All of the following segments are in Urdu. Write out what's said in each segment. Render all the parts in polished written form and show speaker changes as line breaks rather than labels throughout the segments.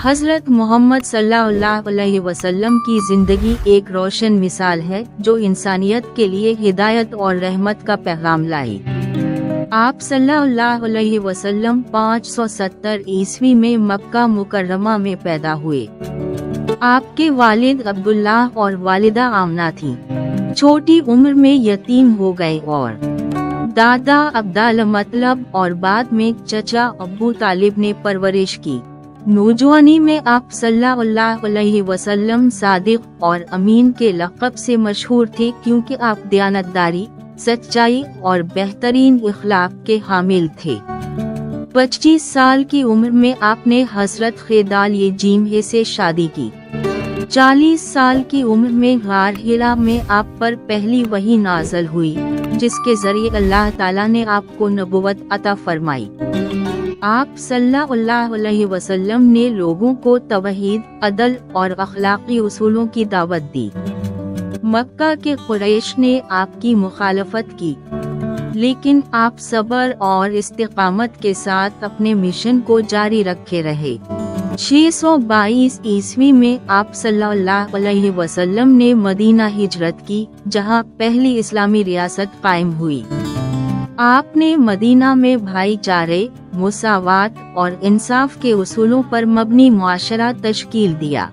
حضرت محمد صلی اللہ علیہ وسلم کی زندگی ایک روشن مثال ہے جو انسانیت کے لیے ہدایت اور رحمت کا پیغام لائی۔ آپ صلی اللہ علیہ وسلم 570 عیسوی میں مکہ مکرمہ میں پیدا ہوئے۔ آپ کے والد عبداللہ اور والدہ آمنہ تھیں۔ چھوٹی عمر میں یتیم ہو گئے اور دادا عبدالمطلب اور بعد میں چچا ابو طالب نے پرورش کی۔ نوجوانی میں آپ صلی اللہ علیہ وسلم صادق اور امین کے لقب سے مشہور تھے کیونکہ آپ دیانتداری، سچائی اور بہترین اخلاق کے حامل تھے۔ 25 سال کی عمر میں آپ نے حضرت خیدال جیمہ سے شادی کی۔ 40 سال کی عمر میں غار ہرا میں آپ پر پہلی وحی نازل ہوئی جس کے ذریعے اللہ تعالیٰ نے آپ کو نبوت عطا فرمائی۔ آپ صلی اللہ علیہ وسلم نے لوگوں کو توحید، عدل اور اخلاقی اصولوں کی دعوت دی۔ مکہ کے قریش نے آپ کی مخالفت کی، لیکن آپ صبر اور استقامت کے ساتھ اپنے مشن کو جاری رکھے رہے۔ 622 عیسوی میں آپ صلی اللہ علیہ وسلم نے مدینہ ہجرت کی، جہاں پہلی اسلامی ریاست قائم ہوئی۔ آپ نے مدینہ میں بھائی چارے، مساوات اور انصاف کے اصولوں پر مبنی معاشرہ تشکیل دیا۔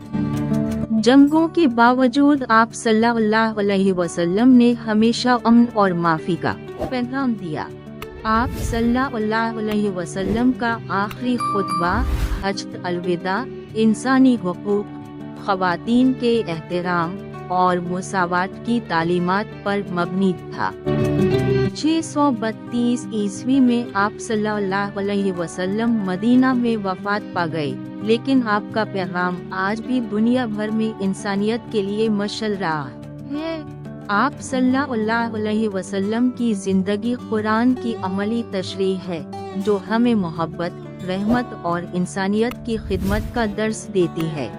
جنگوں کے باوجود آپ صلی اللہ علیہ وسلم نے ہمیشہ امن اور معافی کا پیغام دیا۔ آپ صلی اللہ علیہ وسلم کا آخری خطبہ حجۃ الوداع انسانی حقوق، خواتین کے احترام اور مساوات کی تعلیمات پر مبنی تھا۔ 632 عیسوی میں آپ صلی اللہ علیہ وسلم مدینہ میں وفات پا گئے، لیکن آپ کا پیغام آج بھی دنیا بھر میں انسانیت کے لیے مشعل رہا ہے۔ آپ صلی اللہ علیہ وسلم کی زندگی قرآن کی عملی تشریح ہے جو ہمیں محبت، رحمت اور انسانیت کی خدمت کا درس دیتی ہے۔